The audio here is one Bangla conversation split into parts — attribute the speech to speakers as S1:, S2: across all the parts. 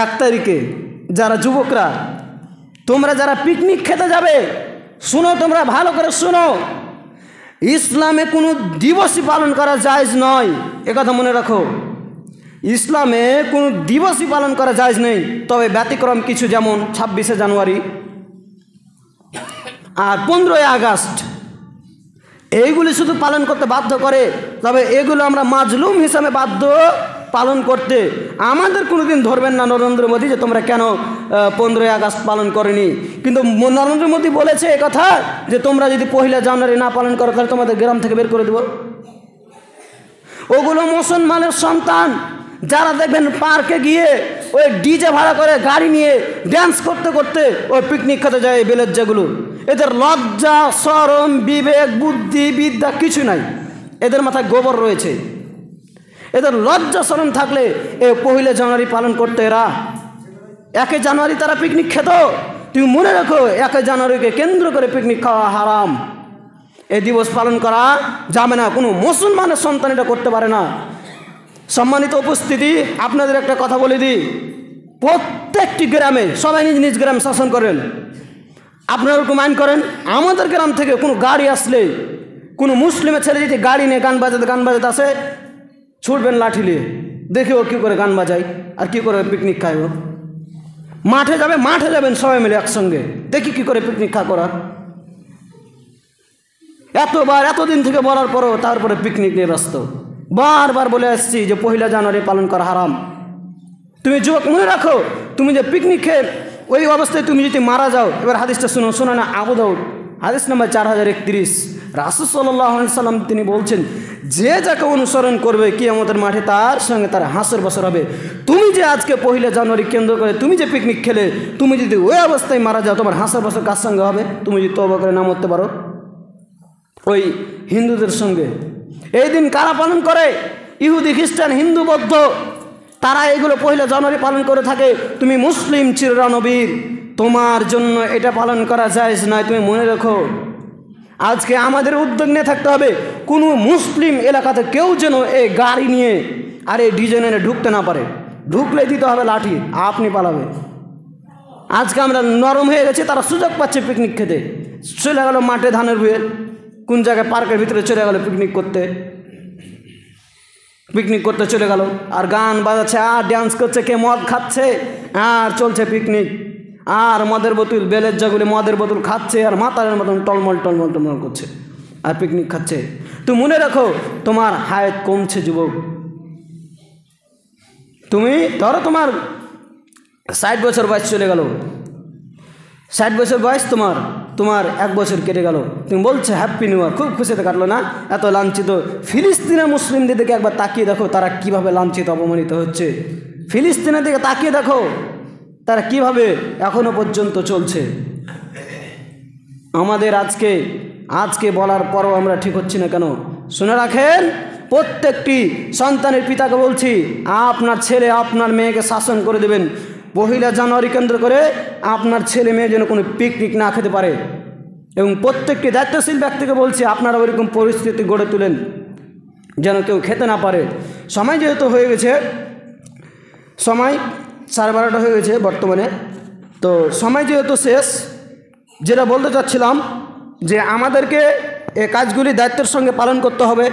S1: 1 তারিখে যারা যুবকরা তোমরা যারা পিকনিক খেতে যাবে, শুনো, তোমরা ভালো করে শুনো, ইসলামে কোনো দিবসই পালন করা জায়েজ নয়, একথা মনে রাখো। ইসলামে কোনো দিবসই পালন করা জায়েজ নেই, তবে ব্যতিক্রম কিছু, যেমন 26শে জানুয়ারি আর 15ই আগস্ট, এইগুলি শুধু পালন করতে বাধ্য করে, তবে এগুলো আমরা মাজলুম হিসাবে বাধ্য পালন করতে। আমাদের কোনোদিন ধরবেন না নরেন্দ্র মোদী যে তোমরা কেন 15ই আগস্ট পালন করেনি। কিন্তু নরেন্দ্র মোদী বলেছে এ কথা যে তোমরা যদি 1 জানুয়ারি না পালন করো তাহলে তোমাদের গ্রাম থেকে বের করে দেব। ওগুলো মুসলমানের সন্তান, যারা দেখবেন পার্কে গিয়ে ওই ডিজে ভাড়া করে গাড়ি নিয়ে ড্যান্স করতে করতে ওই পিকনিক খেতে যায়, বেলের যেগুলো, এদের লজ্জা শরম বিবেক বুদ্ধি বিদ্যা কিছু নাই, এদের মাথায় গোবর রয়েছে। এদের লজ্জা শরম থাকলে এ 1 জানুয়ারি পালন করতে, এরা 1 জানুয়ারি তারা পিকনিক খেত। তুমি মনে রাখো, 1 জানুয়ারিকে কেন্দ্র করে পিকনিক খাওয়া হারাম, এই দিবস পালন করা যাবে না, কোনো মুসলমানের সন্তান এটা করতে পারে না। সম্মানিত উপস্থিতি, আপনাদের একটা কথা বলে দিই, প্রত্যেকটি গ্রামে সবাই নিজ নিজ গ্রাম শাসন করেন, আপনারা ওরকম আইন করেন। আমাদের গ্রাম থেকে কোনো গাড়ি আসলে, কোনো মুসলিমের ছেলে যদি গাড়ি নিয়ে গান বাজাতে আসে, ছুটবেন লাঠি নিয়ে, দেখে ও কী করে গান বাজায় আর কী করে পিকনিক খায়। ও মাঠে যাবেন সবাই মিলে একসঙ্গে, দেখি কী করে পিকনিক করা। এতদিন থেকে বলার পরও তারপরে পিকনিক নিয়ে ব্যস্ত। বারবার বলে আসছি যে 1 জানুয়ারি পালন করা হারাম। তুমি যুবক মনে রাখো, তুমি যে পিকনিক খেয়ে ওই অবস্থায় তুমি যদি মারা যাও, এবার হাদিসটা শোনো না, আবু দাউদ হাদিস নাম্বার 4031, রাসূল সাল্লাল্লাহু আলাইহি সাল্লাম তিনি বলছেন, যে যাকে অনুসরণ করবে কিয়ামতের মাঠে তার সঙ্গে তার হাসর বসর হবে। তুমি যে আজকে 1 জানুয়ারি কেন্দ্র করে তুমি যে পিকনিক খেলে, তুমি যদি ওই অবস্থায় মারা যাও, তোমার হাসর বসর কার সঙ্গে হবে? তুমি যদি তওবা করে না মরতে পারো ওই হিন্দুদের সঙ্গে। এই দিন কারা পালন করে? ইহুদি খ্রিস্টান হিন্দু বৌদ্ধ, তারা এগুলো 1 জানুয়ারি পালন করে থাকে। তুমি মুসলিম চিরনবীর, তোমার জন্য এটা পালন করা জায়েজ নয়, তুমি মনে রাখো। আজকে আমাদের উদ্যোগ নিয়ে থাকতে হবে, কোনো মুসলিম এলাকাতে কেউ যেন এই গাড়ি নিয়ে আর এই ডিজে নিয়ে ঢুকতে না পারে, ঢুকলে দিতে হবে লাঠি, আপনি পালাবে। আজকে আমরা নরম হয়ে গেছে, তারা সুযোগ পাচ্ছে পিকনিক খেতে, চলে গেল মাঠে ধানের ভুয়ে, কোন জায়গায় পার্কের ভিতরে চলে গেল পিকনিক করতে চলে গেল, আর গান বাজাচ্ছে আর ডান্স করছে, কে মদ খাচ্ছে আর চলছে পিকনিক, আর মদের বোতল বেলের জাগুলি মদের বোতল খাচ্ছে আর মাতারের মতন টলমল করছে আর পিকনিক খাচ্ছে। তুমি মনে রাখো, তোমার হায়াত কমছে যুবক। তুমি ধরো তোমার 60 বছর বয়স চলে গেল, 60 বছর বয়স তোমার 1 বছর কেটে গেল, তুমি বলছো হ্যাপি নিউ ইয়ার, খুব খুশিতে কাটলো না, এত লাঞ্ছিত। ফিলিস্তিনের মুসলিমদের দিকে একবার তাকিয়ে দেখো, তারা কিভাবে লাঞ্ছিত অপমানিত হচ্ছে। ফিলিস্তিনের দিকে তাকিয়ে দেখো, তারা কিভাবে এখনো পর্যন্ত চলছে। আমাদের আজকে বলার পরও আমরা ঠিক হচ্ছি না কেন? শুনে রাখেন, প্রত্যেকটি সন্তানের পিতাকে বলছি, আপনার ছেলে আপনার মেয়েকে শাসন করে দেবেন। 1 জানুয়ারি কেন্দ্র করে আপনার ছেলে মেয়ে যেন কোনো পিকনিক না খেতে পারে, এবং প্রত্যেকটি দায়িত্বশীল ব্যক্তিকে বলছি, আপনারা ওইরকম পরিস্থিতি গড়ে তুলেন যেন কেউ খেতে না পারে। সময় যেহেতু হয়ে গেছে, সময় 12:30 হয়ে গেছে বর্তমানে, তো সময় যেহেতু শেষ, যেটা বলতে চাচ্ছিলাম যে আমাদেরকে এই কাজগুলি দায়িত্বের সঙ্গে পালন করতে হবে।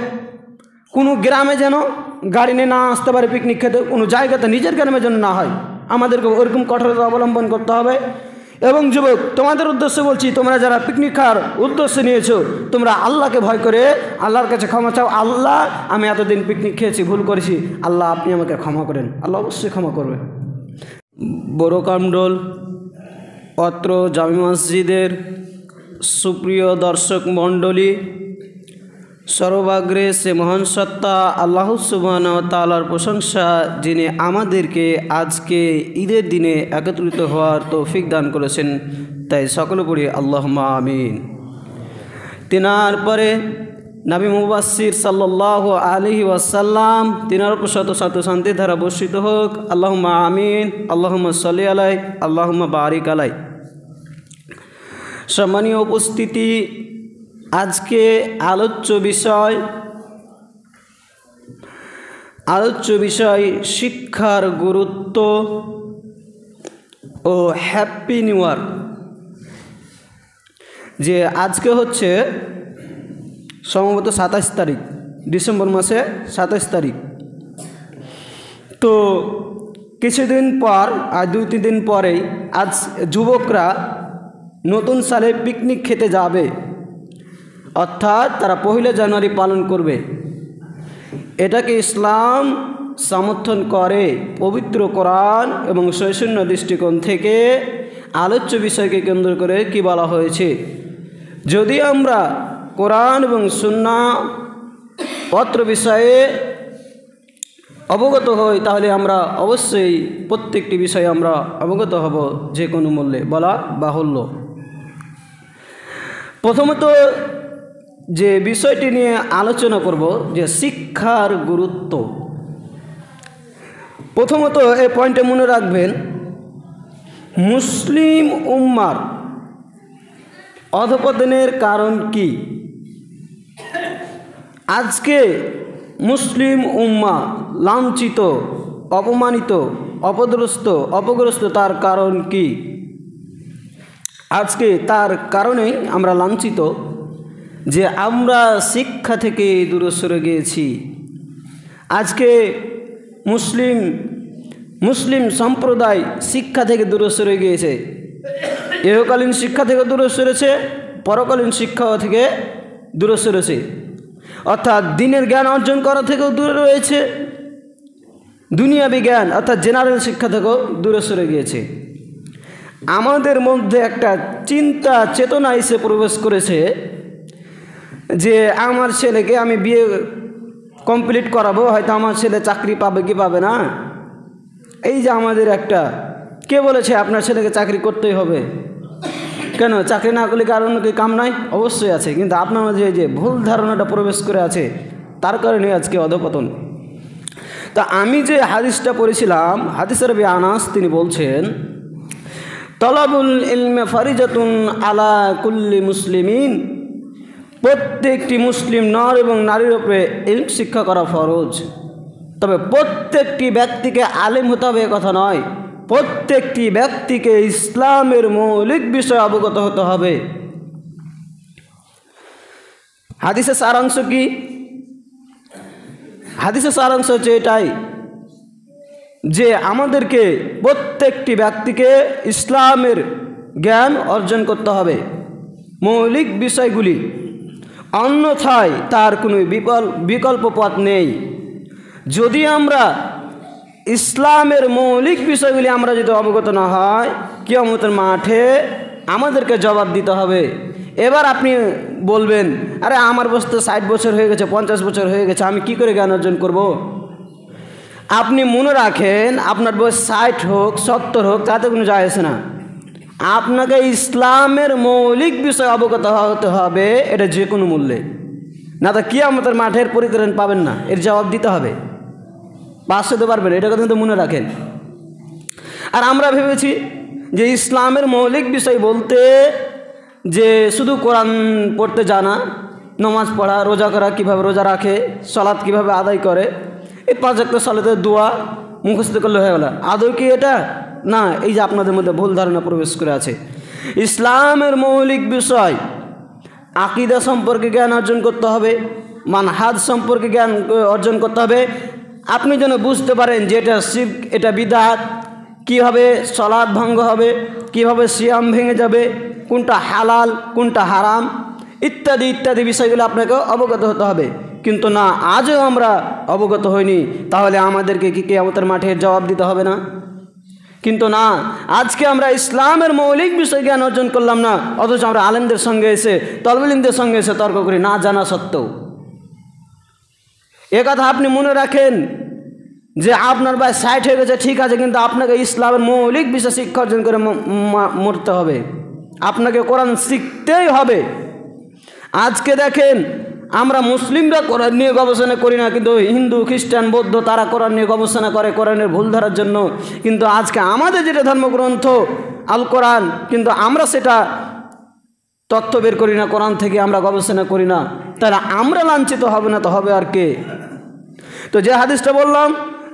S1: কোনো গ্রামে যেন গাড়ি নিয়ে না আসতে পারে পিকনিক খেতে, কোনো জায়গাতে নিজের গ্রামে যেন না হয়, আমাদেরকে ওরকম কঠোরতা অবলম্বন করতে হবে। এবং যুবক, তোমাদের উদ্দেশ্যে বলছি, তোমরা যারা পিকনিক খাওয়ার উদ্দেশ্যে নিয়েছো, তোমরা আল্লাহকে ভয় করে আল্লাহর কাছে ক্ষমা চাও। আল্লাহ, আমি এতদিন পিকনিক খেয়েছি, ভুল করেছি, আল্লাহ আপনি আমাকে ক্ষমা করেন। আল্লাহ অবশ্যই ক্ষমা করবে। বড়কামডোল অত্র জামি মসজিদের সুপ্রিয় দর্শক মণ্ডলী, সর্বাগ্রে সে মহান সত্তা আল্লাহ সুবহানাহু ওয়া তাআলার প্রশংসা, যিনি আমাদেরকে আজকে ঈদের দিনে একত্রিত হওয়ার তৌফিক দান করেছেন, তাই সকলে পড়ি আল্লাহুম্মা আমিন। তিনার পরে নবী মুবাশশির সাল্লাল্লাহু আলাইহি ওয়াসাল্লাম, তিনার উপর শত শত শান্তি ধারা বর্ষিত হোক, আল্লাহুম্মা আমিন। আল্লাহুম্মা সাল্লি আলাই, আল্লাহুম্মা বারিক আলাই। সম্মানীয় উপস্থিতি, আজকে আলোচ্য বিষয় শিক্ষার গুরুত্ব ও হ্যাপি নিউ ইয়ার। যে আজকে হচ্ছে সম্ভবত 27 তারিখ, ডিসেম্বর মাসে 27 তারিখ। তো কিছুদিন পর, আর 2-3 দিন পরেই আজ যুবকরা নতুন সালে পিকনিক খেতে যাবে, অর্থাৎ তারা 1 জানুয়ারি পালন করবে। এটাকে ইসলাম সমর্থন করে। পবিত্র কোরআন এবং শৈশন্য দৃষ্টিকোণ থেকে আলোচ্য বিষয়কে কেন্দ্র করে কি বলা হয়েছে, যদি আমরা কোরআন এবং সুন্নাহ পত্র বিষয়ে অবগত হই, তাহলে আমরা অবশ্যই প্রত্যেকটি বিষয়ে আমরা অবগত হব যে কোনো মূল্যে, বলা বাহুল্য। প্রথমত যে বিষয়টি নিয়ে আলোচনা করব, যে শিক্ষার গুরুত্ব। প্রথমত এই পয়েন্টে মনে রাখবেন, মুসলিম উম্মার অধঃপতনের কারণ কি? আজকে মুসলিম উম্মা লাঞ্ছিত, অপমানিত, অপগ্রস্ত তার কারণ কি? আজকে তার কারণেই আমরা লাঞ্ছিত, যে আমরা শিক্ষা থেকে দূরে সরে গিয়েছি। আজকে মুসলিম সম্প্রদায় শিক্ষা থেকে দূরে সরে গিয়েছে। ইহকালীন শিক্ষা থেকে দূরে সরেছে, পরকালীন শিক্ষা থেকে দূরে সরেছে, অর্থাৎ দিনের জ্ঞান অর্জন করা থেকেও দূরে রয়েছে, দুনিয়াবি জ্ঞান অর্থাৎ জেনারেল শিক্ষা থেকেও দূরে সরে গিয়েছে। আমাদের মধ্যে একটা চিন্তা চেতনা এসে প্রবেশ করেছে যে আমার ছেলেকে আমি বিয়ে কমপ্লিট করাবো, হয়তো আমার ছেলে চাকরি পাবে কি পাবে না। এই যে আমাদের একটা, কে বলেছে আপনার ছেলেকে চাকরি করতেই হবে? কেন চাকরি না করলে কারণ কি কাম নাই? অবশ্যই আছে, কিন্তু আপনার মাঝে যে ভুল ধারণাটা প্রবেশ করে আছে, তার কারণে আজকে অধঃপতন। তা আমি যে হাদিসটা পড়েছিলাম, হাদিসের রাবী আনাস তিনি বলছেন, তলাবুল ইলমে ফারিজাতুন আলা কুল্লি মুসলিমিন, প্রত্যেকটি মুসলিম নর এবং নারীর উপরে ইলম শিক্ষা করা ফরজ। তবে প্রত্যেকটি ব্যক্তিকে আলেম হতে হবে কথা নয়, প্রত্যেকটি ব্যক্তিকে ইসলামের মৌলিক বিষয় অবগত হতে হবে। হাদিসের সারাংশ কি? হাদিসের সারাংশ হচ্ছে এটাই, যে আমাদেরকে প্রত্যেকটি ব্যক্তিকে ইসলামের জ্ঞান অর্জন করতে হবে, মৌলিক বিষয়গুলি, অন্যথায় তার কোনো বিকল্প পথ নেই। যদি আমরা ইসলামের মৌলিক বিষয়গুলি আমরা যদি অবগত না হয়, কিয়ামতের মাঠে আমাদেরকে জবাব দিতে হবে। এবার আপনি বলবেন, আরে আমার বয়স তো 60 বছর হয়ে গেছে, 50 বছর হয়ে গেছে, আমি কি করে জ্ঞান অর্জন করব? আপনি মনে রাখেন, আপনার বয়স 60 হোক 70 হোক, তাতে কোনো যায় আসে না। আপনাকে ইসলামের মৌলিক বিষয় অবগত হতে হবে, এটা যে কোনো মূল্যে, না তো কিয়ামতের মাঠের পরিত্রাণ পাবেন না, এর জবাব দিতে হবে, পাস হতে পারবেন, এটা কথা কিন্তু মনে রাখেন। আর আমরা ভেবেছি যে ইসলামের মৌলিক বিষয় বলতে যে শুধু কোরআন পড়তে জানা, নামাজ পড়া, রোজা করা, কীভাবে রোজা রাখে, সালাত কীভাবে আদায় করে, এই 5 ওয়াক্ত সালাতের দোয়া মুখস্থ করলে হয়ে গেল। আদৌ কি এটা? না, এই যে আপনাদের মধ্যে ভুল ধারণা প্রবেশ করে আছে। ইসলামের মৌলিক বিষয়, আকীদা সম্পর্কে জ্ঞান অর্জন করতে হবে, মানহাজ সম্পর্কে জ্ঞান অর্জন করতে হবে। আপনি যেন বুঝতে পারেন যে এটা শিরক, এটা বিদআত, কীভাবে সালাত ভঙ্গ হবে, কীভাবে সিয়াম ভেঙে যাবে, কোনটা হালাল কোনটা হারাম, ইত্যাদি ইত্যাদি বিষয়গুলো আপনাকে অবগত হতে হবে। কিন্তু না, আজও আমরা অবগত হইনি, তাহলে আমাদেরকে কি কিয়ামতের মাঠে জবাব দিতে হবে না? কিন্তু না, আজকে আমরা ইসলামের মৌলিক বিষয় জ্ঞান অর্জন করলাম না, অথচ আমরা আলেমদের সঙ্গে এসে, তলবুল ইলমদের সঙ্গে এসে তর্ক করি, না জানা সত্ত্বেও। এ কথা আপনি মনে রাখেন যে আপনার বয়স 60 হয়ে গেছে, ঠিক আছে, কিন্তু আপনাকে ইসলামের মৌলিক বিষয় শিক্ষা অর্জন করে মরতে হবে, আপনাকে কোরআন শিখতেই হবে। আজকে দেখেন, আমরা মুসলিমরা কোরআন নিয়ে গবেষণা করি না, কিন্তু হিন্দু, খ্রিস্টান, বৌদ্ধ তারা কোরআন নিয়ে গবেষণা করে কোরআনের ভুল ধরার জন্য। কিন্তু আজকে আমাদের যেটা ধর্মগ্রন্থ আল কোরআন, কিন্তু আমরা সেটা তথ্য বের করি না, কোরআন থেকে আমরা গবেষণা করি না, তাহলে আমরা লাঞ্ছিত হবে না তো হবে আর কে? তো যে হাদিসটা বললাম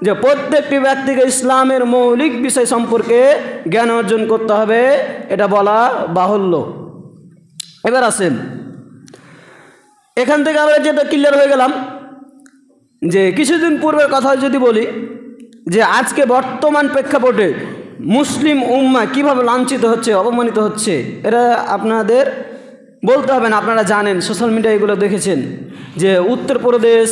S1: যে প্রত্যেকটি ব্যক্তিকে ইসলামের মৌলিক বিষয় সম্পর্কে জ্ঞান অর্জন করতে হবে, এটা বলা বাহুল্য। এবার আসেন, এখান থেকে আমরা যেটা ক্লিয়ার হয়ে গেলাম যে কিছুদিন পূর্বের কথা যদি বলি যে আজকে বর্তমান প্রেক্ষাপটে মুসলিম উম্মাহ কীভাবে লাঞ্ছিত হচ্ছে, অপমানিত হচ্ছে, এটা আপনাদের বলতে হবে না, আপনারা জানেন, সোশ্যাল মিডিয়া এগুলো দেখেছেন যে উত্তরপ্রদেশ,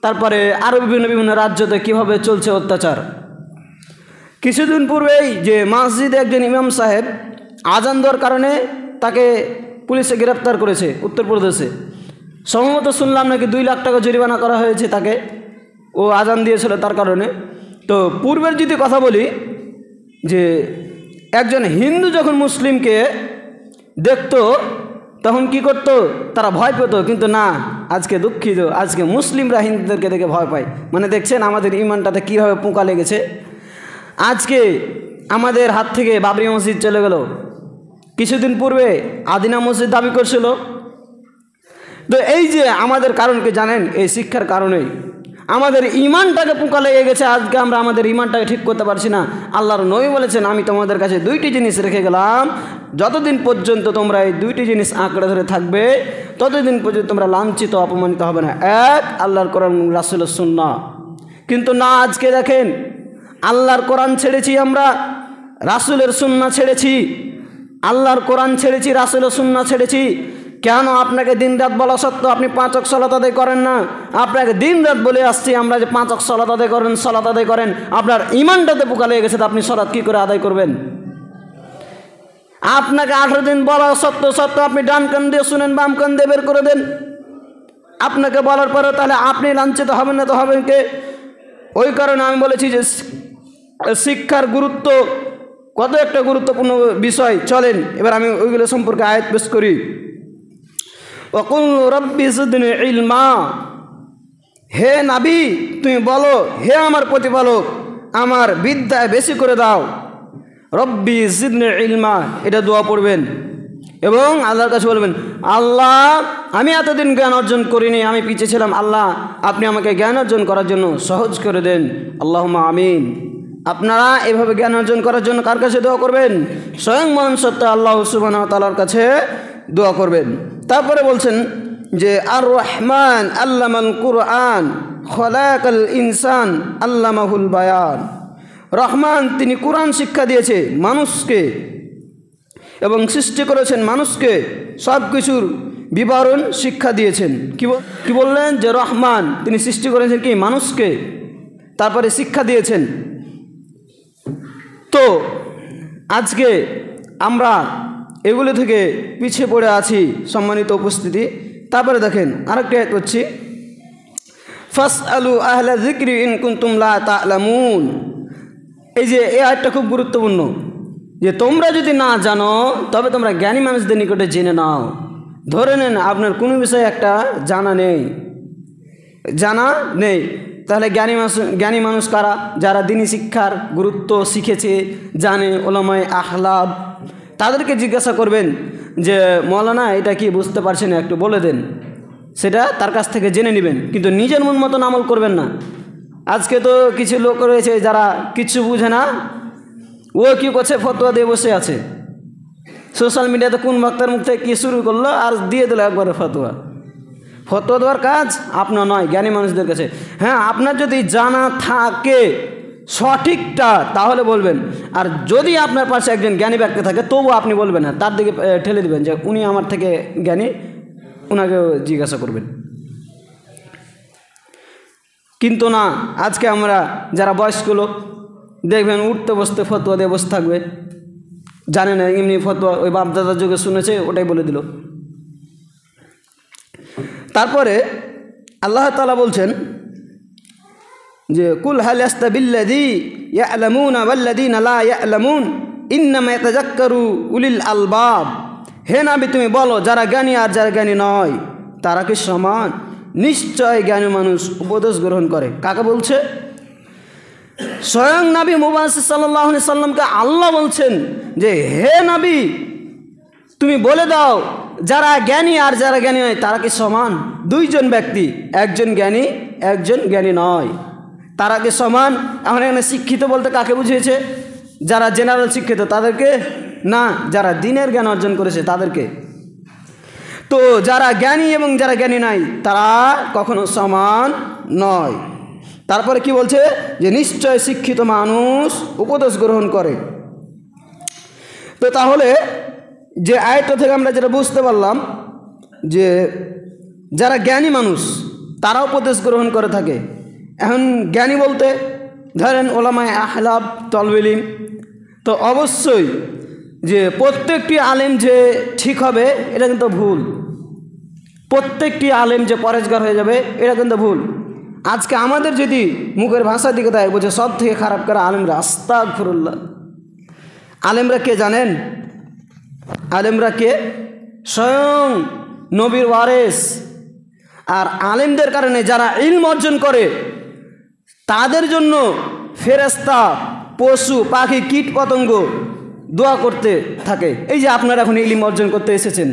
S1: তারপরে আরও বিভিন্ন রাজ্যতে কীভাবে চলছে অত্যাচার। কিছুদিন পূর্বেই যে মসজিদে একজন ইমাম সাহেব আজান দেওয়ার কারণে তাকে পুলিশে গ্রেপ্তার করেছে উত্তরপ্রদেশে। সম্ভবত শুনলাম নাকি 2 লাখ টাকা জরিমানা করা হয়েছে তাকে, ও আজান দিয়েছিল তার কারণে। তো পূর্বের যদি কথা বলি যে একজন হিন্দু যখন মুসলিমকে দেখতো তখন কি করতো, তারা ভয় পেত, কিন্তু না, আজকে দুঃখিত, আজকে মুসলিমরা হিন্দুদেরকে দেখে ভয় পায়। মানে দেখছেন আমাদের ইমানটাতে কীভাবে পোকা লেগেছে। আজকে আমাদের হাত থেকে বাবরি মসজিদ চলে গেল, কিছুদিন পূর্বে আদিনা মসজিদ দাবি করছিল। তো এই যে আমাদের কারণ কি জানেন, এই শিক্ষার কারণেই আমাদের ইমানটাকে পোকা লেগে গেছে। আজকে আমরা আমাদের ইমানটাকে ঠিক করতে পারছি না। আল্লাহর নবী বলেছেন, আমি তোমাদের কাছে 2টি জিনিস রেখে গেলাম, যতদিন পর্যন্ত তোমরা এই 2টি জিনিস আঁকড়ে ধরে থাকবে ততদিন পর্যন্ত তোমরা লাঞ্ছিত অপমানিত হবে না। এক, আল্লাহর কোরআন, রাসূলের সুন্নাহ। কিন্তু না, আজকে দেখেন আল্লাহর কোরআন ছেড়েছি আমরা, রাসূলের সুন্নাহ ছেড়েছি, আল্লাহর কোরআন ছেড়েছি, রাসূলের সুন্নাহ ছেড়েছি। কেন? আপনাকে দিন রাত বলা সত্ত্বেও আপনি 5 ওয়াক্ত সালাত আদায় করেন না। আপনাকে দিন রাত বলে আসছি আমরা যে 5 ওয়াক্ত সালাত আদায় করেন, সালাত আদায় করেন, আপনার ইমানটাতে পোকা লেগে গেছে, আপনি সালাত কী করে আদায় করবেন? আপনাকে 18 দিন বলা সত্ত্বেও আপনি ডান কান দিয়ে শুনেন, বাম কান দিয়ে বের করে দেন। আপনাকে বলার পরে তাহলে আপনি লাঞ্ছিত হবেন না তো হবেন কে? ওই কারণে আমি বলেছি যে শিক্ষার গুরুত্ব কত একটা গুরুত্বপূর্ণ বিষয়। চলেন এবার আমি ওইগুলো সম্পর্কে আয়াত পেশ করি। ওয়াকুল রব্বি জিদনি ইলমা, হে নবী তুমি বলো, হে আমার প্রতিপালক আমার বিদ্যা বেশি করে দাও। রব্বি জিদনি ইলমা, এটা দোয়া পড়বেন এবং আল্লাহর কাছে বলবেন, আল্লাহ আমি এতদিন জ্ঞান অর্জন করিনি, আমি পিছিয়ে ছিলাম, আল্লাহ আপনি আমাকে জ্ঞান অর্জন করার জন্য সহজ করে দেন। আল্লাহুম্মা আমিন। আপনারা এভাবে জ্ঞান অর্জন করার জন্য কার কাছে দোয়া করবেন? স্বয়ং মহান সত্তা আল্লাহ সুবহানাহু ওয়া তাআলার কাছে দোয়া করবেন। তারপরে বলছেন যে আর রহমান আল্লামাল কুরআন খলাকাল ইনসান আল্লামাহুল বায়ান। রহমান তিনি কুরআন শিক্ষা দিয়েছে মানুষকে এবং সৃষ্টি করেছেন মানুষকে, সব কিছুর বিবরণ শিক্ষা দিয়েছেন। কি বললেন? যে রহমান তিনি সৃষ্টি করেছেন কি মানুষকে, তারপরে শিক্ষা দিয়েছেন। তো আজকে আমরা এগুলো থেকে পিছিয়ে পড়ে আছি সম্মানিত উপস্থিতি। তারপরে দেখেন আরেকটা আয়াত হচ্ছে ফাসআলু আহলা যিকরি ইন কুনতুম লা তা'লামুন। এই যে এই আয়াতটা খুব গুরুত্বপূর্ণ, যে তোমরা যদি না জানো তবে তোমরা জ্ঞানী মানুষদের নিকটে জেনে নাও। ধরে নেন আপনার কোনো বিষয়ে একটা জানা নেই, তাহলে জ্ঞানী মানুষ কারা? যারা দ্বীনি শিক্ষার গুরুত্ব শিখেছে, জানে, ওলামায়ে আহলাব, তাদেরকে জিজ্ঞাসা করবেন যে মৌলানা এটা কি বুঝতে পারছেন না, একটু বলে দেন। সেটা তার কাছ থেকে জেনে নেবেন, কিন্তু নিজের মন মতন আমল করবেন না। আজকে তো কিছু লোক রয়েছে যারা কিছু বুঝে না, ও কী করছে, ফতোয়া দিয়ে বসে আছে। সোশ্যাল মিডিয়াতে কোন বক্তার মুখ থেকে কী শুরু করলো আর দিয়ে দিল একবারে ফতোয়া দেওয়ার কাজ আপনার নয়, জ্ঞানী মানুষদের কাছে। হ্যাঁ, আপনার যদি জানা থাকে সঠিকটা তাহলে বলবেন, আর যদি আপনার পাশে একজন জ্ঞানী ব্যক্তি থাকে তবুও আপনি বলবেন না, তার দিকে ঠেলে দেবেন যে উনি আমার থেকে জ্ঞানী, ওনাকেও জিজ্ঞাসা করবেন। কিন্তু না, আজকে আমরা যারা বয়স্ক লোক দেখবেন উঠতে বসতে ফতোয়া দিয়ে বসে থাকবে, জানে না এমনি ফতোয়া ওই বাপদাদার যুগে শুনেছে ওটাই বলে দিল। তারপরে আল্লাহ তাআলা বলছেন যে কুল হাল ইয়াস্তাবিল্লাযী ইয়া'লামুনা ওয়াল্লাযীনা লা ইয়া'লামুন ইন্নামা ইয়াতাযাক্কারু উলিল আলবাব। হে নবী তুমি বলো, যারা জ্ঞানী আর যারা জ্ঞানী নয় তারা কি সমান? নিশ্চয় জ্ঞানী মানুষ উপদেশ গ্রহণ করে। কাকে বলছে? স্বয়ং নবী মুহাম্মদ সাল্লাল্লাহু আলাইহি সাল্লামকে আল্লাহ বলছেন যে হে নবী তুমি বলে দাও, যারা জ্ঞানী আর যারা জ্ঞানী নয় তারা কি সমান? দুইজন ব্যক্তি, একজন জ্ঞানী একজন জ্ঞানী নয়। তারা কি সমান? এখন এখানে শিক্ষিত বলতে কাকে বুঝিয়েছে? যারা জেনারেল শিক্ষিত তাদেরকে না, যারা দিনের জ্ঞান অর্জন করেছে তাদেরকে। তো যারা জ্ঞানী এবং যারা জ্ঞানী নাই তারা কখনো সমান নয়। তারপরে কি বলছে? যে নিশ্চয় শিক্ষিত মানুষ উপদেশ গ্রহণ করে। তো তাহলে যে আয়াতটা থেকে আমরা যেটা বুঝতে পারলাম যে যারা জ্ঞানী মানুষ তারা উপদেশ গ্রহণ করে থাকে। এখন জ্ঞানী বলতে ধরেন ওলামায়ে আহলাব তলবে ইলম, তো অবশ্যই যে প্রত্যেকটি আলেম যে ঠিক হবে এটা কিন্তু ভুল। প্রত্যেকটি আলেম যে পরেজগার হয়ে যাবে এটা কিন্তু ভুল। আজকে আমাদের যদি মুখের ভাষার দিকে তাই বলছে সব থেকে খারাপ করে আলেমরা, আস্তাগফিরুল্লাহ। আলেমরা কে জানেন? আলেমরা কে? স্বয়ং নবীর ওয়ারেস। আর আলেমদের কারণে যারা ইলম অর্জন করে তাদের জন্য ফেরেশতা, পশু পাখি, কীট পতঙ্গ দোয়া করতে থাকে। এই যে আপনারা এখন ইলম অর্জন করতে এসেছেন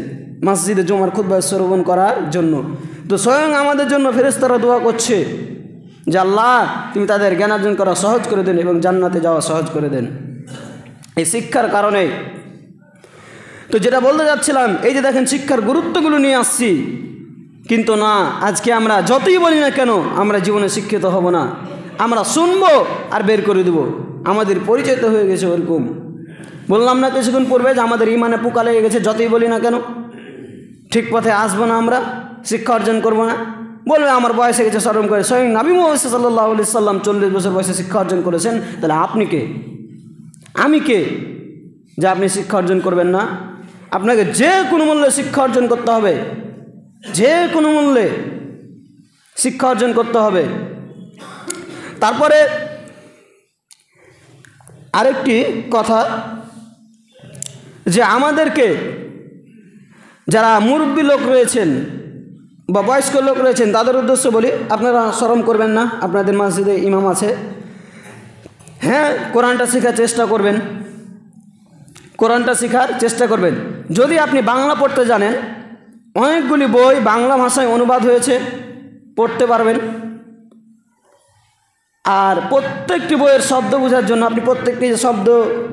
S1: মসজিদে জুমার খুতবা শ্রবণ করার জন্য, তো স্বয়ং আমাদের জন্য ফেরেশতারা দোয়া করছে যে আল্লাহ তুমি তাদের জ্ঞান অর্জন করা সহজ করে দেন এবং জান্নাতে যাওয়া সহজ করে দেন এই শিক্ষার কারণে। তো যেটা বলতে যাচ্ছিলাম, এই যে দেখেন শিক্ষার গুরুত্বগুলো নিয়ে আসছি, কিন্তু না, আজকে আমরা যতই বলি না কেন আমরা জীবনে শিক্ষিত হব না। আমরা শুনবো আর বের করে দেবো। আমাদের পরিচয় তো হয়ে গেছে ওরকম। বললাম না কিছুক্ষণ পূর্বে যে আমাদের ইমানে পোকা লেগে গেছে, যতই বলি না কেন ঠিক পথে আসবো না, আমরা শিক্ষা অর্জন করবো না। বলবে আমার বয়সে গেছে, শরম করে। স্বয়ং নবী মুহাম্মদ সাল্লাল্লাহু আলাইহি সাল্লাম 40 বছর বয়সে শিক্ষা অর্জন করেছেন, তাহলে আপনি কে? আমি কে যে আপনি শিক্ষা অর্জন করবেন না? আপনাকে যে কোনো মূল্যে শিক্ষা অর্জন করতে হবে, যে কোনো মূল্যে শিক্ষা অর্জন করতে হবে। তারপরে আরেকটি কথা, যে আমাদেরকে যারা মুরব্বী লোক রয়েছেন বা বয়স্ক লোক রয়েছেন তাদের উদ্দেশ্যে বলি, আপনারা শরম করবেন না, আপনাদের মসজিদে ইমাম আছে, হ্যাঁ কোরআনটা শেখার চেষ্টা করবেন, কোরআনটা শেখার চেষ্টা করবেন। যদি আপনি বাংলা পড়তে জানেন, অনেকগুলি বই বাংলা ভাষায় অনুবাদ হয়েছে, পড়তে পারবেন। আর প্রত্যেকটি বইয়ের শব্দ বোঝার জন্য আপনি প্রত্যেকটি শব্দ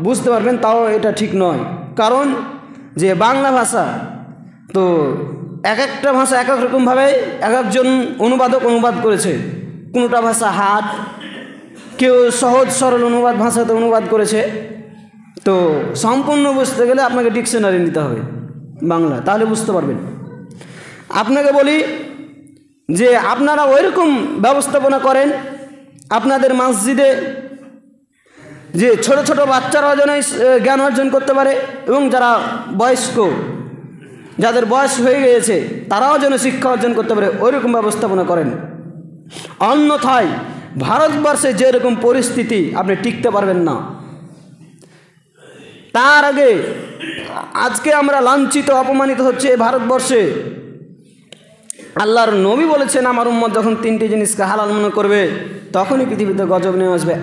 S1: বুঝতে পারবেন, তাও এটা ঠিক নয়। কারণ যে বাংলা ভাষা, তো এক একটা ভাষা এক এক রকমভাবে এক একজন অনুবাদক অনুবাদ করেছে। কোনোটা ভাষা হার্ড, কেউ সহজ সরল অনুবাদ ভাষাতে অনুবাদ করেছে। তো সম্পূর্ণ বুঝতে গেলে আপনাকে ডিকশনারি নিতে হবে বাংলা, তাহলে বুঝতে পারবেন। আপনাকে বলি যে আপনারা ওইরকম ব্যবস্থাপনা করেন আপনাদের মসজিদে যে ছোট ছোট বাচ্চারাও যেন জ্ঞান অর্জন করতে পারে, এবং যারা বয়স্ক, যাদের বয়স হয়ে গিয়েছে তারাও যেন শিক্ষা অর্জন করতে পারে, ওইরকম ব্যবস্থাপনা করেন। অন্যথায় ভারতবর্ষে যেরকম পরিস্থিতি, আপনি টিকতে পারবেন না। তার আগে আজকে আমরা লাঞ্ছিত অপমানিত হচ্ছে ভারতবর্ষে। আল্লাহর নবী বলেছেন আমার উম্মত যখন 3টি জিনিসকে হালাল মনে করবে তখনই পৃথিবীতে গজব নেমে আসবে।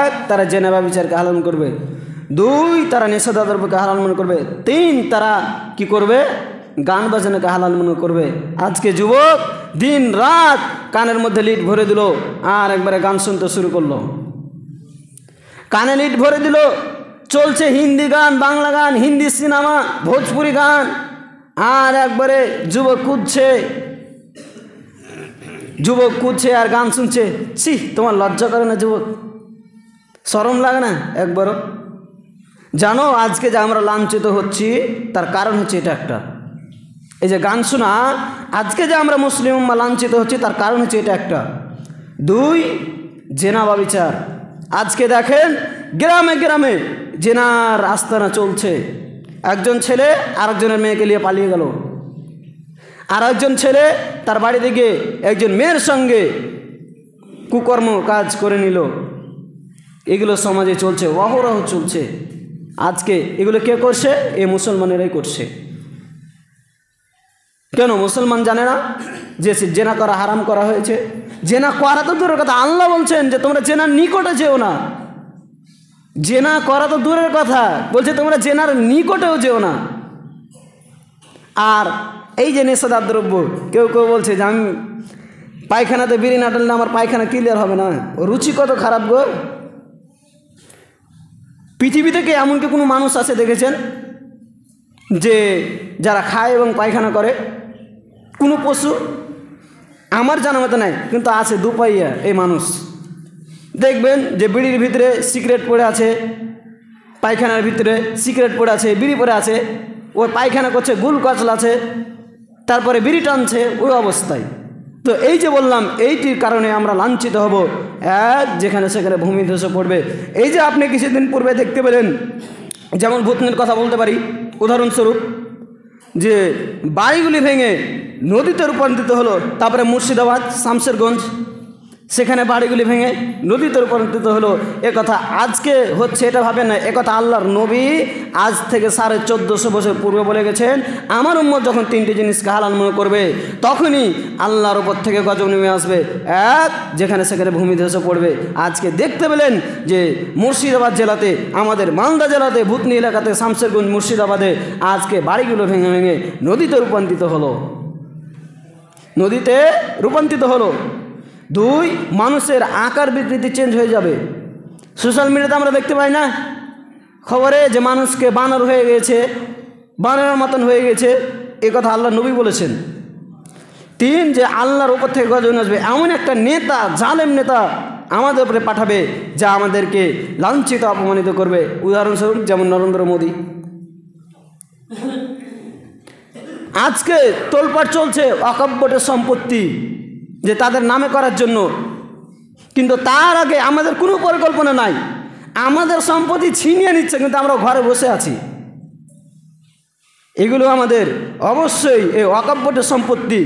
S1: 1, তারা জেনা ব্যভিচারকে হালাল করবে। 2, তারা নেশাদার দ্রব্যকে হালাল মনে করবে। 3, তারা কি করবে? গান বাজনাকে হালাল মনে করবে। আজকে যুবক দিন রাত কানের মধ্যে লিড ভরে দিল আর একবারে গান শুনতে শুরু করলো, কানে লিড ভরে দিল, চলছে হিন্দি গান, বাংলা গান, হিন্দি সিনেমা, ভোজপুরি গান, আর একবারে যুবক কুদছে আর গান শুনছে। ছি, তোমার লজ্জা করে না যুবক? শরম লাগে না একবারও? জানো আজকে যে আমরা লাঞ্ছিত হচ্ছি তার কারণ হচ্ছে এটা একটা, এই যে গান শোনা। আজকে যে আমরা মুসলিম উম্মাহ লাঞ্ছিত হচ্ছি তার কারণ হচ্ছে এটা একটা। 2, জেনা ব্যভিচার। আজকে দেখেন গ্রামে গ্রামে জেনার আস্তানা চলছে। একজন ছেলে আরেকজনের মেয়েকে নিয়ে পালিয়ে গেল, আর একজন ছেলে তার বাড়িতে গিয়ে একজন মেয়ের সঙ্গে কুকর্ম কাজ করে নিল। এগুলো সমাজে চলছে, অহরহ চলছে। আজকে এগুলো কে করছে? এ মুসলমানেরাই করছে। কেন মুসলমান জানে না যে জেনা করা হারাম করা হয়েছে? জেনা করা তো দূরের কথা, আল্লাহ বলছেন যে তোমরা জেনার নিকটে যেও না। জেনা করা তো দূরের কথা, বলছে তোমরা জেনার নিকটেও যেও না। আর এই যে নেশাদার দ্রব্য, কেউ কেউ বলছে যে আমি পায়খানাতে বিড়ি না টানলে আমার পায়খানা ক্লিয়ার হবে না। রুচি কত খারাপ গো। পৃথিবী থেকে এমন কি কোনো মানুষ আছে দেখেছেন যে যারা খায় এবং পায়খানা করে? কোনো পশু আমার জানা মতো নাই, কিন্তু আছে দুপাইয়া এই মানুষ। দেখবেন যে বিড়ির ভিতরে সিগারেট পড়ে আছে, পায়খানার ভিতরে সিগারেট পড়ে আছে, বিড়ি পড়ে আছে, ওই পায়খানা করছে, গুল কচলা আছে, তারপরে বিড়ি টানছে ওই অবস্থায়। তো এই যে বললাম, এইটির কারণে আমরা লাঞ্ছিত হব, যেখানে সেখানে ভূমি ধসে পড়বে। এই যে আপনি কিছুদিন পূর্বে দেখতে পেলেন, যেমন ভূতনির কথা বলতে পারি উদাহরণস্বরূপ, যে বাড়িগুলি ভেঙে নদীতে রূপান্তরিত হলো। তারপরে মুর্শিদাবাদ, শামশেরগঞ্জ, সেখানে বাড়িগুলি ভেঙে নদীতে রূপান্তরিত হলো। একথা আজকে হচ্ছে এটা ভাবে না, একথা আল্লাহর নবী আজ থেকে 1450 বছর পূর্বে বলে গেছেন, আমার উম্মত যখন তিনটি জিনিসকে হালাল মনে করবে তখনই আল্লাহর ওপর থেকে গজব নেমে আসবে, যেখানে সেখানে ভূমি ধসে পড়বে। আজকে দেখতে পেলেন যে মুর্শিদাবাদ জেলাতে, আমাদের মালদা জেলাতে, ভূতনি এলাকাতে, শামশেরগঞ্জ, মুর্শিদাবাদে আজকে বাড়িগুলো ভেঙে ভেঙে নদীতে রূপান্তরিত হলো, নদীতে রূপান্তরিত হলো। 2, মানুষের আকার বিকৃতি চেঞ্জ হয়ে যাবে। সোশ্যাল মিডিয়াতে আমরা দেখতে পাই না খবরে যে মানুষকে বানর হয়ে গেছে, বানরের মতন হয়ে গেছে, এ কথা আল্লাহ নবী বলেছেন। 3, যে আল্লাহর উপর থেকে গজব আসবে, এমন একটা নেতা, জালেম নেতা আমাদের উপরে পাঠাবে যা আমাদেরকে লাঞ্ছিত, অপমানিত করবে। উদাহরণস্বরূপ যেমন নরেন্দ্র মোদী। আজকে তোলপাড় চলছে ওয়াকফ বোর্ডের সম্পত্তি যে তাদের নামে করার জন্য, কিন্তু তার আগে আমাদের কোনো পরিকল্পনা নাই। আমাদের সম্পত্তি ছিনিয়ে নিচ্ছে, কিন্তু আমরা ঘরে বসে আছি। এগুলো আমাদের অবশ্যই এই ওয়াকফ বোর্ডের সম্পত্তি,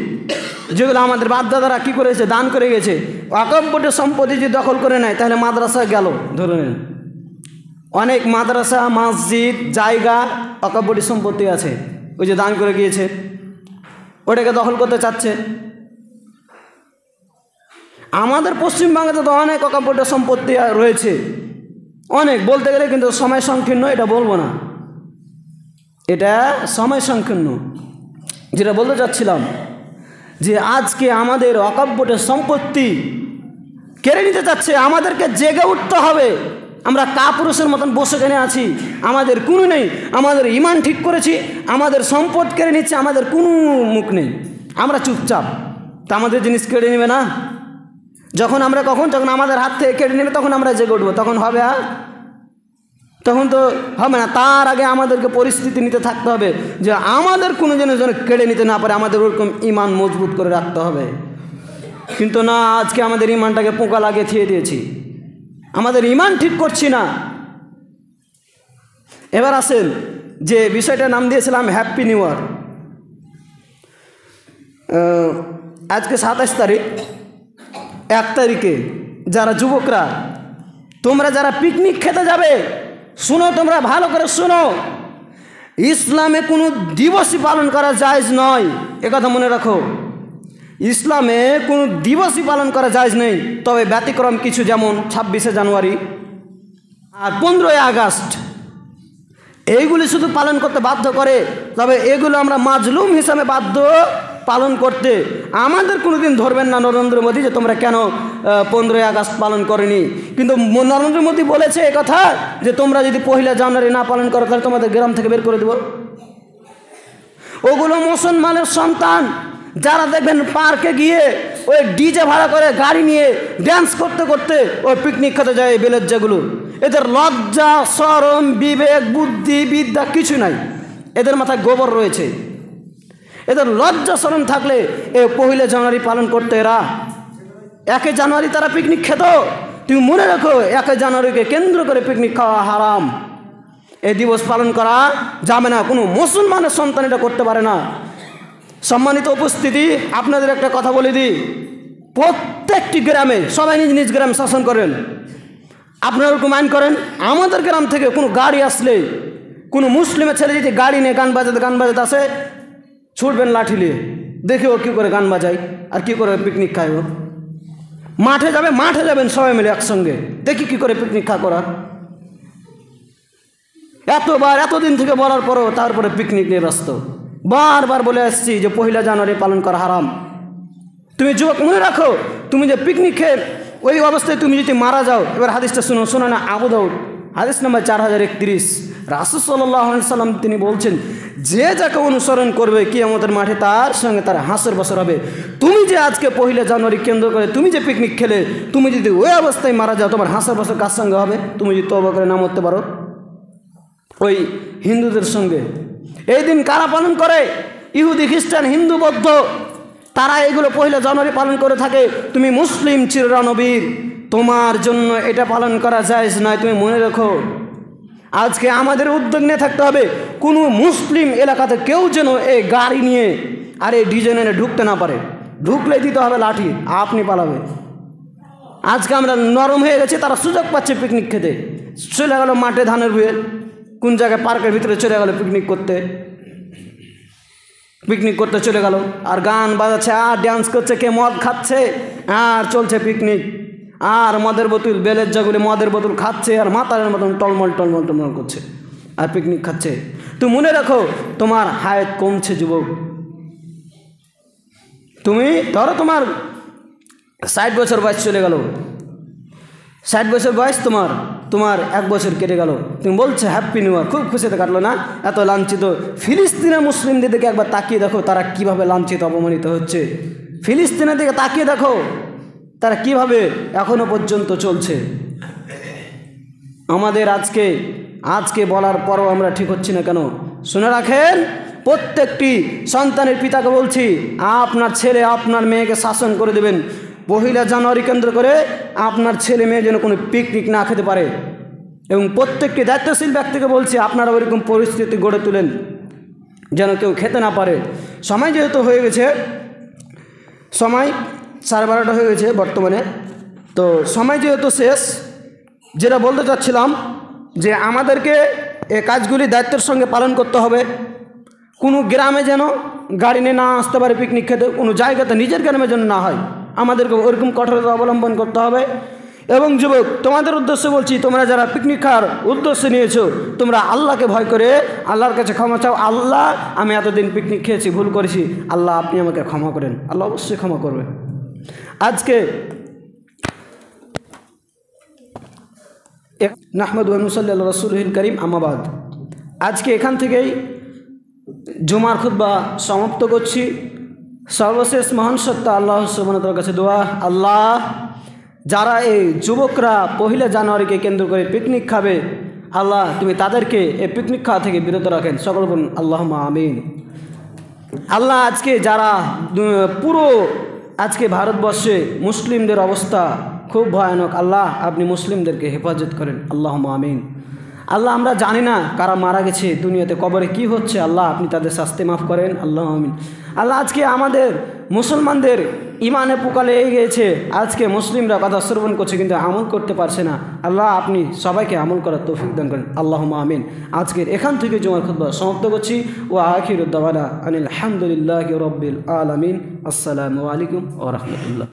S1: যেগুলো আমাদের বাপদাদারা কী করেছে, দান করে গেছে। ওয়াকফ বোর্ডের সম্পত্তি যদি দখল করে নেয় তাহলে মাদ্রাসা গেল, ধরে নেন অনেক মাদ্রাসা, মসজিদ, জায়গা ওয়াকফ বোর্ডের সম্পত্তি আছে, ওই যে দান করে গিয়েছে, ওটাকে দখল করতে চাচ্ছে। আমাদের পশ্চিমবঙ্গে তো অনেক ওয়াকফ বোর্ডের সম্পত্তি রয়েছে, অনেক বলতে গেলে, কিন্তু সময় সংকীর্ণ, এটা বলবো না, এটা সময় সংকীর্ণ। যেটা বলতে চাচ্ছিলাম যে আজকে আমাদের ওয়াকফ বোর্ডের সম্পত্তি কেড়ে নিতে চাচ্ছে, আমাদেরকে জেগে উঠতে হবে। আমরা কাপুরুষের মতন বসে কেনে আছি, আমাদের কোনো নেই, আমাদের ইমান ঠিক করেছি, আমাদের সম্পদ কেড়ে নিচ্ছে, আমাদের কোনো মুখ নেই, আমরা চুপচাপ। তা আমাদের জিনিস কেড়ে নেবে না? যখন আমাদের হাত থেকে কেড়ে নেবে তখন আমরা জেগে উঠবো, তখন হবে? তখন তো হবে না। তার আগে আমাদেরকে পরিস্থিতি নিতে থাকতে হবে যে আমাদের কোনো যেন কেড়ে নিতে না পারে, আমাদের ওরকম ইমান মজবুত করে রাখতে হবে। কিন্তু না, আজকে আমাদের ইমানটাকে পোকা লাগিয়ে থিয়ে দিয়েছি, আমাদের ইমান ঠিক করছি না। এবার আসেন যে বিষয়টার নাম দিয়েছিলাম হ্যাপি নিউ ইয়ার। আজকে 27 তারিখ, 1 তারিখে যারা যুবকরা, তোমরা যারা পিকনিক খেতে যাবে, শুনো, তোমরা ভালো করে শুনো, ইসলামে কোনো দিবসই পালন করা জায়েজ নয়, একথা মনে রাখো। ইসলামে কোনো দিবসই পালন করা জায়েজ নেই, তবে ব্যতিক্রম কিছু, যেমন 26শে জানুয়ারি আর 15ই আগস্ট, এইগুলি শুধু পালন করতে বাধ্য করে। তবে এগুলো আমরা মাজলুম হিসাবে বাধ্য পালন করতে। আমাদের কোনোদিন ধরবেন না নরেন্দ্র মোদী যে তোমরা কেন 15ই আগস্ট পালন করেনি। কিন্তু নরেন্দ্র মোদী বলেছে কথা যে তোমরা যদি 1 জানুয়ারি না পালন করো তাহলে তোমাদের গ্রাম থেকে বের করে দেব। ওগুলো মুসলমানের সন্তান, যারা দেখবেন পার্কে গিয়ে ওই ডিজে ভাড়া করে গাড়ি নিয়ে ড্যান্স করতে করতে ওই পিকনিক খেতে যায়, বেলের যেগুলো, এদের লজ্জা, শরম, বিবেক, বুদ্ধি, বিদ্যা কিছু নাই, এদের মাথায় গোবর রয়েছে। এদের লজ্জা শরম থাকলে 1 জানুয়ারি পালন করতে, এরা 1 জানুয়ারি তারা পিকনিক খেত। তুমি মনে রাখো, 1 জানুয়ারিকে কেন্দ্র করে পিকনিক খাওয়া হারাম, এই দিবস পালন করা যাবে না, কোনো মুসলমানের সন্তান এটা করতে পারে না। সম্মানিত উপস্থিতি, আপনাদের একটা কথা বলে দিই, প্রত্যেকটি গ্রামে সবাই নিজ নিজ গ্রাম শাসন করেন, আপনারা ওরকম আইন করেন। আমাদের গ্রাম থেকে কোনো গাড়ি আসলে, কোনো মুসলিমের ছেলে যদি গাড়ি নিয়ে গান বাজাতে আসে, ছুটবেন লাঠি নিয়ে, দেখে ও কী করে গান বাজায় আর কী করে পিকনিক খায়। ও মাঠে যাবেন সবাই মিলে একসঙ্গে, দেখি কী করে পিকনিক করা। এতদিন থেকে বলার পরও তারপরে পিকনিক নিয়ে ব্যস্ত। বারবার বলে আসছি যে 1 জানুয়ারি পালন করা হারাম। তুমি যুবক মনে রাখো, তুমি যে পিকনিক খেয়ে ওই অবস্থায় তুমি যদি মারা যাও, এবার হাদিসটা শুনো, শোনো না, আবু দাউদ হাদিস নাম্বার 4031, রাসূল সাল্লাল্লাহু আলাইহি সাল্লাম তিনি বলছেন, যে যাকে অনুসরণ করবে কিয়ামতের মাঠে তার সঙ্গে তার হাসর বসর হবে। তুমি যে আজকে 1 জানুয়ারি কেন্দ্র করে তুমি যে পিকনিক খেলে, তুমি যদি ওই অবস্থায় মারা যাও, তোমার হাসর বসর কার সঙ্গে হবে? তুমি যদি তওবা করে না মরতে পারো ওই হিন্দুদের সঙ্গে। এই দিন কারা পালন করে? ইহুদি, খ্রিস্টান, হিন্দু, বৌদ্ধ, তারা এগুলো 1 জানুয়ারি পালন করে থাকে। তুমি মুসলিম চিরনবীর, তোমার জন্য এটা পালন করা জায়েজ নয়। তুমি মনে রাখো, আজকে আমাদের উদ্যোগ নিয়ে থাকতে হবে, কোনো মুসলিম এলাকাতে কেউ যেন এই গাড়ি নিয়ে আর এই ডিজাইনে ঢুকতে না পারে। ঢুকলে দিতে হবে লাঠি, আপনি পালাবে। আজকে আমরা নরম হয়ে গেছি, তারা সুযোগ পাচ্ছে পিকনিক খেতে, চলে গেল মাঠে ধানের ভুয়ে, কোন জায়গায় পার্কের ভিতরে চলে গেল পিকনিক করতে চলে গেল, আর গান বাজাচ্ছে, আর ডান্স করছে, কে মদ খাচ্ছে, আর চলছে পিকনিক, আর মদের বোতল, বেলের জাগুলি মদের বোতল খাচ্ছে, আর মাতারের মতন টলমল করছে, আর পিকনিক খাচ্ছে। তুমি মনে রাখো, তোমার হায়াত কমছে যুবক। তুমি ধরো তোমার 60 বছর বয়স চলে গেল, 60 বছর বয়স, তোমার 1 বছর কেটে গেল, তুমি বলছো হ্যাপি নিউ ইয়ার, খুব খুশিতে কাটলো না? এত লাঞ্ছিত ফিলিস্তিনের মুসলিমদের দিকে একবার তাকিয়ে দেখো, তারা কিভাবে লাঞ্ছিত অপমানিত হচ্ছে। ফিলিস্তিনের দিকে তাকিয়ে দেখো, তারা কিভাবে এখনো পর্যন্ত চলছে। আমাদের আজকে বলার পরও আমরা ঠিক হচ্ছি না কেন? শুনে রাখেন, প্রত্যেকটি সন্তানের পিতাকে বলছি, আপনার ছেলে আপনার মেয়েকে শাসন করে দেবেন। 1 জানুয়ারি কেন্দ্র করে আপনার ছেলে মেয়ে যেন কোনো পিকনিক না খেতে পারে, এবং প্রত্যেকটি দায়িত্বশীল ব্যক্তিকে বলছি, আপনারা ওইরকম পরিস্থিতি গড়ে তুলেন যেন কেউ খেতে না পারে। সময় যেহেতু হয়ে গেছে, সময় 12:30 হয়ে গেছে বর্তমানে, তো সময় যেহেতু শেষ, যেটা বলতে চাচ্ছিলাম যে আমাদেরকে এই কাজগুলি দায়িত্বের সঙ্গে পালন করতে হবে। কোনো গ্রামে যেন গাড়ি নিয়ে না আসতে পারে পিকনিক খেতে, কোনো জায়গাতে নিজের গ্রামে যেন না হয়, আমাদেরকে ওরকম কঠোরতা অবলম্বন করতে হবে। এবং যুবক, তোমাদের উদ্দেশ্যে বলছি, তোমরা যারা পিকনিক খাওয়ার উদ্দেশ্যে নিয়েছো, তোমরা আল্লাহকে ভয় করে আল্লাহর কাছে ক্ষমা চাও। আল্লাহ, আমি এতদিন পিকনিক খেয়েছি, ভুল করেছি, আল্লাহ আপনি আমাকে ক্ষমা করেন। আল্লাহ অবশ্যই ক্ষমা করবে। আজকে নাহমাদু ওয়া নুসাল্লি আলা রাসূলিল কারীম, আম্মা বাদ। আজকে এখান থেকেই জুমার খুতবা সমাপ্ত করছি। সর্বশেষ মহান সত্তা আল্লাহ সুবহানাহু ওয়া তাআলার কাছে দোয়া, আল্লাহ যারা এই যুবকরা 1 জানুয়ারিকে কেন্দ্র করে পিকনিক খাবে, আল্লাহ তুমি তাদেরকে এই পিকনিক খাওয়া থেকে বিরত রাখেন। সকল বলুন আল্লাহুম্মা আমিন। আল্লাহ আজকে যারা পুরো আজকে ভারতবর্ষে মুসলিমদের অবস্থা খুব ভয়ানক, আল্লাহ আপনি মুসলিমদেরকে হেফাজত করেন। আল্লাহুম্মা আমিন। আল্লাহ আমরা জানি না কারা মারা গেছে দুনিয়াতে, কবরে কি হচ্ছে, আল্লাহ আপনি তাদের শাস্তি মাফ করেন। আল্লাহ আমিন। আল্লাহ আজকে আমাদের মুসলমানদের ইমানে পোকা লেগে গিয়েছে, আজকে মুসলিমরা কথা শ্রবণ করছে কিন্তু আমল করতে পারছে না, আল্লাহ আপনি সবাইকে আমল করার তৌফিক দান করেন। আল্লাহুম্মা আমিন। আজকের এখান থেকে জুমার খুতবা সমাপ্ত করছি। ওয়া আখিরু দাওয়ানা আনিল হামদুলিল্লাহি রাব্বিল আলামিন। আসসালামু আলাইকুম ওয়া রাহমাতুল্লাহ।